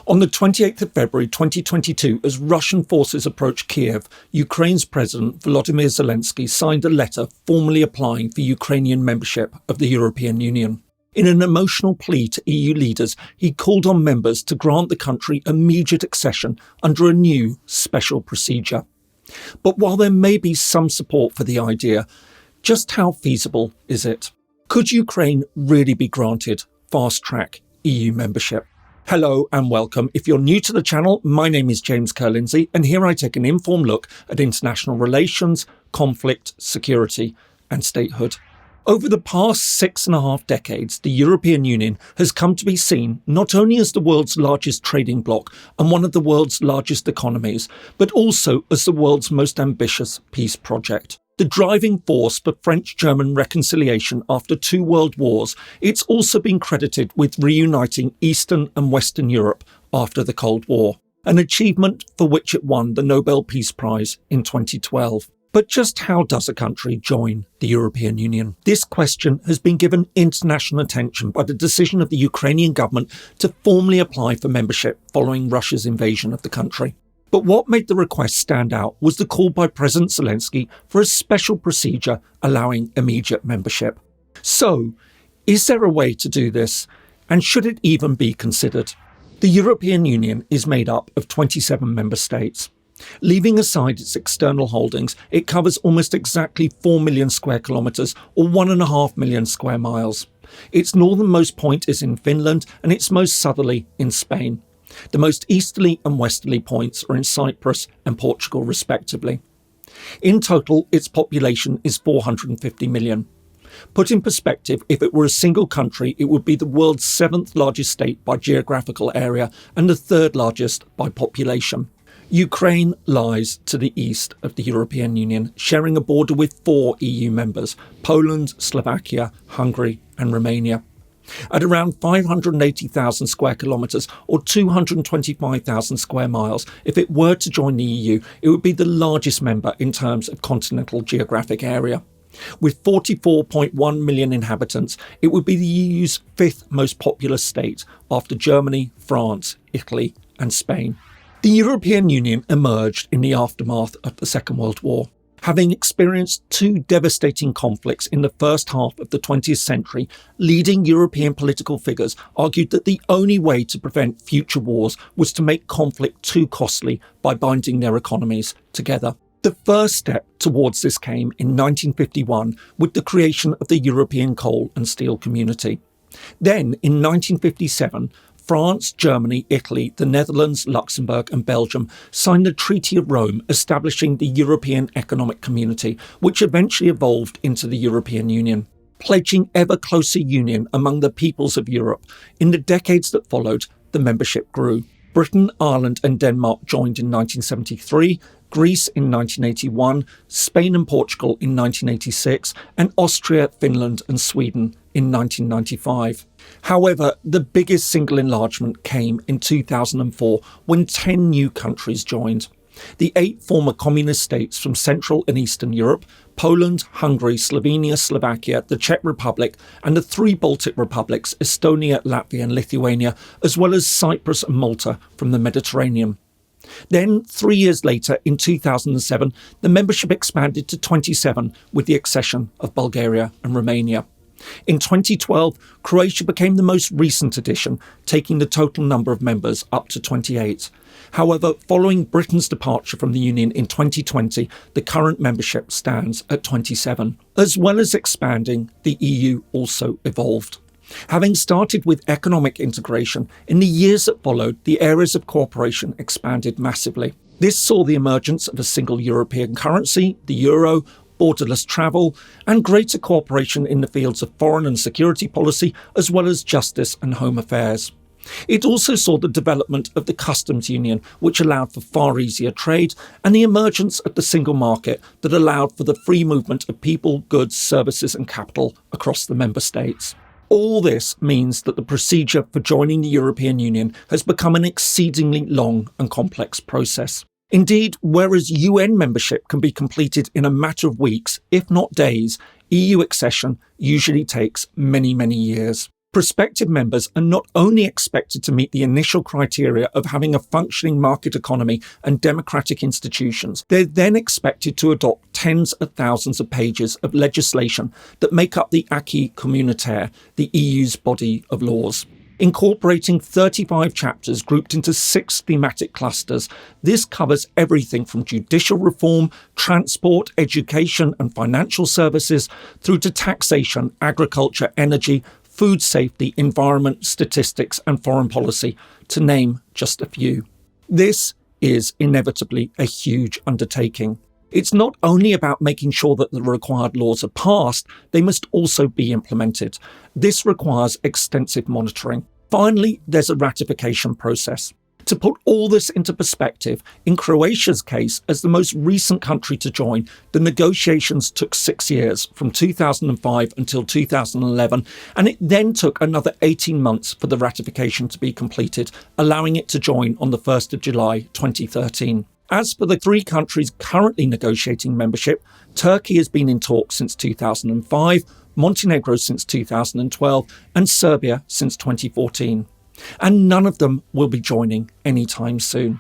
On the 28th of February 2022, as Russian forces approached Kiev, Ukraine's President Volodymyr Zelensky signed a letter formally applying for Ukrainian membership of the European Union. In an emotional plea to EU leaders, he called on members to grant the country immediate accession under a new special procedure. But while there may be some support for the idea, just how feasible is it? Could Ukraine really be granted fast-track EU membership? Hello and welcome. If you're new to the channel, my name is James Kerr-Lindsay, and here I take an informed look at international relations, conflict, security and statehood. Over the past 6.5 decades, the European Union has come to be seen not only as the world's largest trading bloc and one of the world's largest economies, but also as the world's most ambitious peace project. The driving force for French-German reconciliation after 2 world wars, it's also been credited with reuniting Eastern and Western Europe after the Cold War, an achievement for which it won the Nobel Peace Prize in 2012. But just how does a country join the European Union? This question has been given international attention by the decision of the Ukrainian government to formally apply for membership following Russia's invasion of the country. But what made the request stand out was the call by President Zelensky for a special procedure allowing immediate membership. So, is there a way to do this? And should it even be considered? The European Union is made up of 27 member states. Leaving aside its external holdings, it covers almost exactly 4 million square kilometres or 1.5 million square miles. Its northernmost point is in Finland and its most southerly in Spain. The most easterly and westerly points are in Cyprus and Portugal respectively. In total, its population is 450 million. Put in perspective, if it were a single country, it would be the world's 7th largest state by geographical area and the 3rd largest by population. Ukraine lies to the east of the European Union, sharing a border with 4 EU members: Poland, Slovakia, Hungary and Romania. At around 580,000 square kilometres or 225,000 square miles, if it were to join the EU, it would be the largest member in terms of continental geographic area. With 44.1 million inhabitants, it would be the EU's 5th most populous state after Germany, France, Italy and Spain. The European Union emerged in the aftermath of the Second World War. Having experienced 2 devastating conflicts in the first half of the 20th century, leading European political figures argued that the only way to prevent future wars was to make conflict too costly by binding their economies together. The first step towards this came in 1951 with the creation of the European Coal and Steel Community. Then, in 1957, France, Germany, Italy, the Netherlands, Luxembourg and Belgium signed the Treaty of Rome establishing the European Economic Community, which eventually evolved into the European Union. Pledging ever closer union among the peoples of Europe, in the decades that followed, the membership grew. Britain, Ireland and Denmark joined in 1973, Greece in 1981, Spain and Portugal in 1986, and Austria, Finland and Sweden in 1995. However, the biggest single enlargement came in 2004 when 10 new countries joined. The 8 former communist states from Central and Eastern Europe, Poland, Hungary, Slovenia, Slovakia, the Czech Republic and the 3 Baltic republics, Estonia, Latvia and Lithuania, as well as Cyprus and Malta from the Mediterranean. Then, 3 years later, in 2007, the membership expanded to 27 with the accession of Bulgaria and Romania. In 2012, Croatia became the most recent addition, taking the total number of members up to 28. However, following Britain's departure from the Union in 2020, the current membership stands at 27. As well as expanding, the EU also evolved. Having started with economic integration, in the years that followed, the areas of cooperation expanded massively. This saw the emergence of a single European currency, the euro, borderless travel, and greater cooperation in the fields of foreign and security policy, as well as justice and home affairs. It also saw the development of the customs union, which allowed for far easier trade, and the emergence of the single market that allowed for the free movement of people, goods, services and capital across the member states. All this means that the procedure for joining the European Union has become an exceedingly long and complex process. Indeed, whereas UN membership can be completed in a matter of weeks, if not days, EU accession usually takes many years. Prospective members are not only expected to meet the initial criteria of having a functioning market economy and democratic institutions, they're then expected to adopt tens of thousands of pages of legislation that make up the acquis communautaire, the EU's body of laws. Incorporating 35 chapters grouped into 6 thematic clusters, this covers everything from judicial reform, transport, education and financial services, through to taxation, agriculture, energy, food safety, environment, statistics and foreign policy, to name just a few. This is inevitably a huge undertaking. It's not only about making sure that the required laws are passed, they must also be implemented. This requires extensive monitoring. Finally, there's a ratification process. To put all this into perspective, in Croatia's case, as the most recent country to join, the negotiations took 6 years, from 2005 until 2011, and it then took another 18 months for the ratification to be completed, allowing it to join on the 1st of July 2013. As for the 3 countries currently negotiating membership, Turkey has been in talks since 2005, Montenegro since 2012, and Serbia since 2014. And none of them will be joining anytime soon.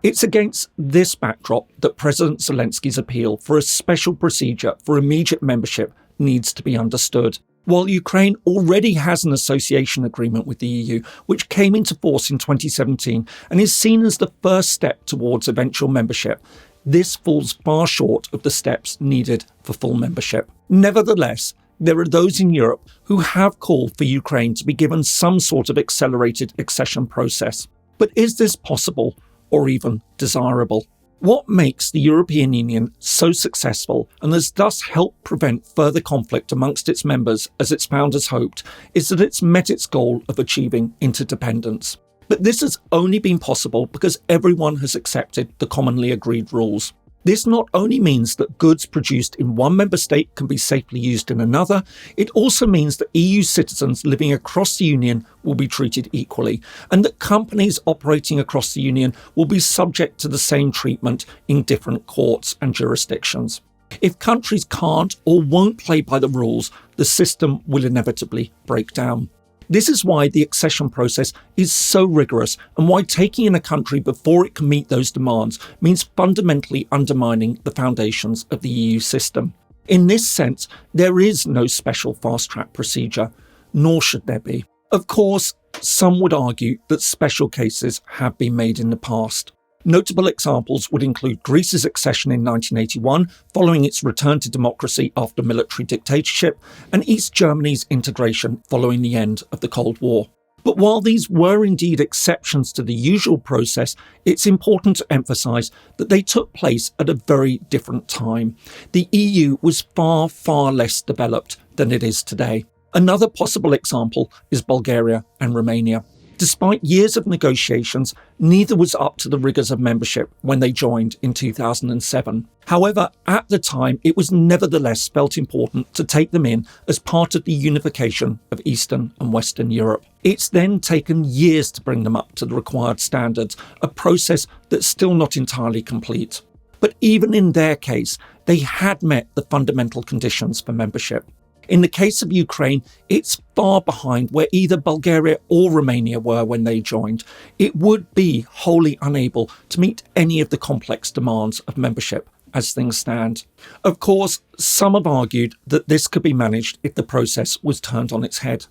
It's against this backdrop that President Zelensky's appeal for a special procedure for immediate membership needs to be understood. While Ukraine already has an association agreement with the EU, which came into force in 2017 and is seen as the first step towards eventual membership, this falls far short of the steps needed for full membership. Nevertheless, there are those in Europe who have called for Ukraine to be given some sort of accelerated accession process. But is this possible or even desirable? What makes the European Union so successful and has thus helped prevent further conflict amongst its members, as its founders hoped, is that it's met its goal of achieving interdependence. But this has only been possible because everyone has accepted the commonly agreed rules. This not only means that goods produced in one member state can be safely used in another, it also means that EU citizens living across the Union will be treated equally, and that companies operating across the Union will be subject to the same treatment in different courts and jurisdictions. If countries can't or won't play by the rules, the system will inevitably break down. This is why the accession process is so rigorous, and why taking in a country before it can meet those demands means fundamentally undermining the foundations of the EU system. In this sense, there is no special fast-track procedure, nor should there be. Of course, some would argue that special cases have been made in the past. Notable examples would include Greece's accession in 1981, following its return to democracy after military dictatorship, and East Germany's integration following the end of the Cold War. But while these were indeed exceptions to the usual process, it's important to emphasise that they took place at a very different time. The EU was far, far less developed than it is today. Another possible example is Bulgaria and Romania. Despite years of negotiations, neither was up to the rigours of membership when they joined in 2007. However, at the time, it was nevertheless felt important to take them in as part of the unification of Eastern and Western Europe. It's then taken years to bring them up to the required standards, a process that's still not entirely complete. But even in their case, they had met the fundamental conditions for membership. In the case of Ukraine, it's far behind where either Bulgaria or Romania were when they joined. It would be wholly unable to meet any of the complex demands of membership as things stand. Of course, some have argued that this could be managed if the process was turned on its head.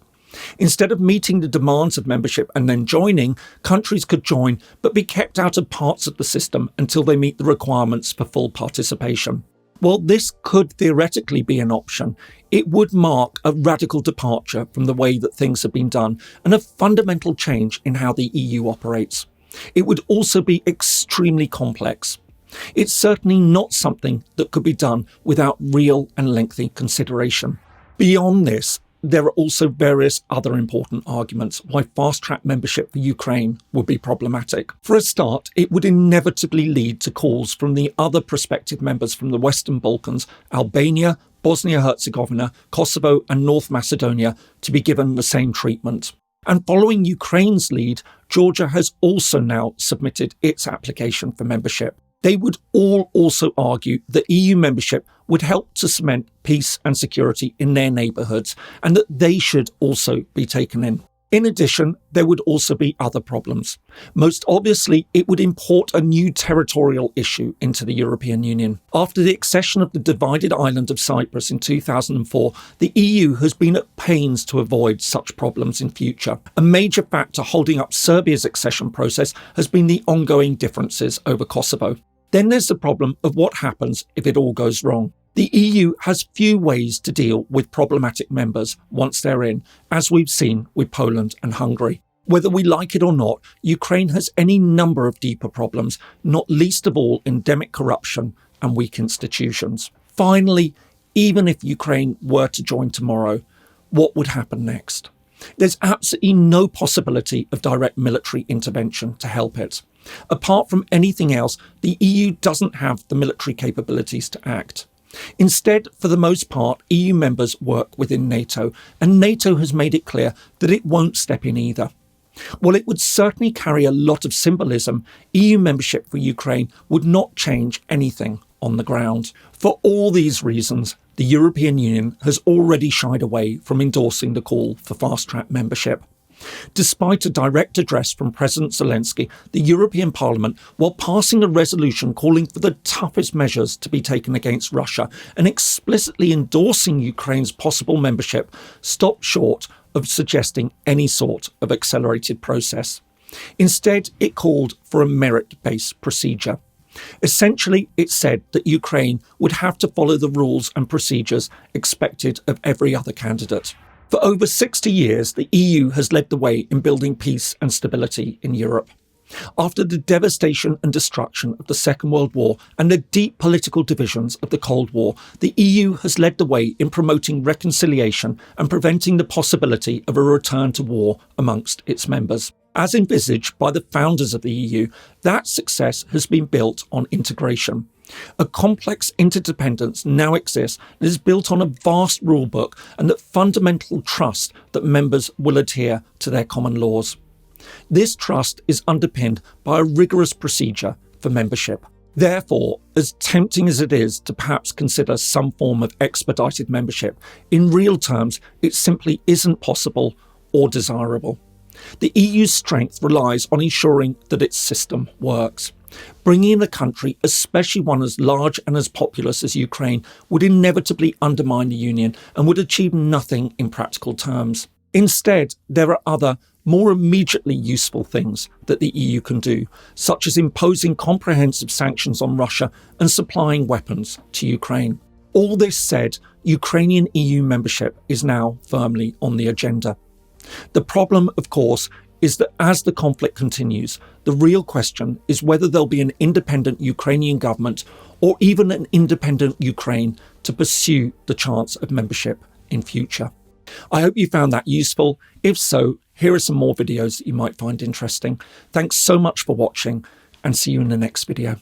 Instead of meeting the demands of membership and then joining, countries could join but be kept out of parts of the system until they meet the requirements for full participation. While this could theoretically be an option, it would mark a radical departure from the way that things have been done and a fundamental change in how the EU operates. It would also be extremely complex. It's certainly not something that could be done without real and lengthy consideration. Beyond this, there are also various other important arguments why fast-track membership for Ukraine would be problematic. For a start, it would inevitably lead to calls from the other prospective members from the Western Balkans, Albania, Bosnia-Herzegovina, Kosovo and North Macedonia, to be given the same treatment. And following Ukraine's lead, Georgia has also now submitted its application for membership. They would all also argue that EU membership would help to cement peace and security in their neighbourhoods and that they should also be taken in. In addition, there would also be other problems. Most obviously, it would import a new territorial issue into the European Union. After the accession of the divided island of Cyprus in 2004, the EU has been at pains to avoid such problems in future. A major factor holding up Serbia's accession process has been the ongoing differences over Kosovo. Then there's the problem of what happens if it all goes wrong. The EU has few ways to deal with problematic members once they're in, as we've seen with Poland and Hungary. Whether we like it or not, Ukraine has any number of deeper problems, not least of all endemic corruption and weak institutions. Finally, even if Ukraine were to join tomorrow, what would happen next? There's absolutely no possibility of direct military intervention to help it. Apart from anything else, the EU doesn't have the military capabilities to act. Instead, for the most part, EU members work within NATO, and NATO has made it clear that it won't step in either. While it would certainly carry a lot of symbolism, EU membership for Ukraine would not change anything on the ground. For all these reasons, the European Union has already shied away from endorsing the call for fast-track membership. Despite a direct address from President Zelensky, the European Parliament, while passing a resolution calling for the toughest measures to be taken against Russia and explicitly endorsing Ukraine's possible membership, stopped short of suggesting any sort of accelerated process. Instead, it called for a merit-based procedure. Essentially, it said that Ukraine would have to follow the rules and procedures expected of every other candidate. For over 60 years, the EU has led the way in building peace and stability in Europe. After the devastation and destruction of the Second World War and the deep political divisions of the Cold War, the EU has led the way in promoting reconciliation and preventing the possibility of a return to war amongst its members. As envisaged by the founders of the EU, that success has been built on integration. A complex interdependence now exists that is built on a vast rulebook and that fundamental trust that members will adhere to their common laws. This trust is underpinned by a rigorous procedure for membership. Therefore, as tempting as it is to perhaps consider some form of expedited membership, in real terms, it simply isn't possible or desirable. The EU's strength relies on ensuring that its system works. Bringing in a country, especially one as large and as populous as Ukraine, would inevitably undermine the Union and would achieve nothing in practical terms. Instead, there are other, more immediately useful things that the EU can do, such as imposing comprehensive sanctions on Russia and supplying weapons to Ukraine. All this said, Ukrainian EU membership is now firmly on the agenda. The problem, of course, is that as the conflict continues, the real question is whether there'll be an independent Ukrainian government or even an independent Ukraine to pursue the chance of membership in future. I hope you found that useful. If so, here are some more videos that you might find interesting. Thanks so much for watching, and see you in the next video.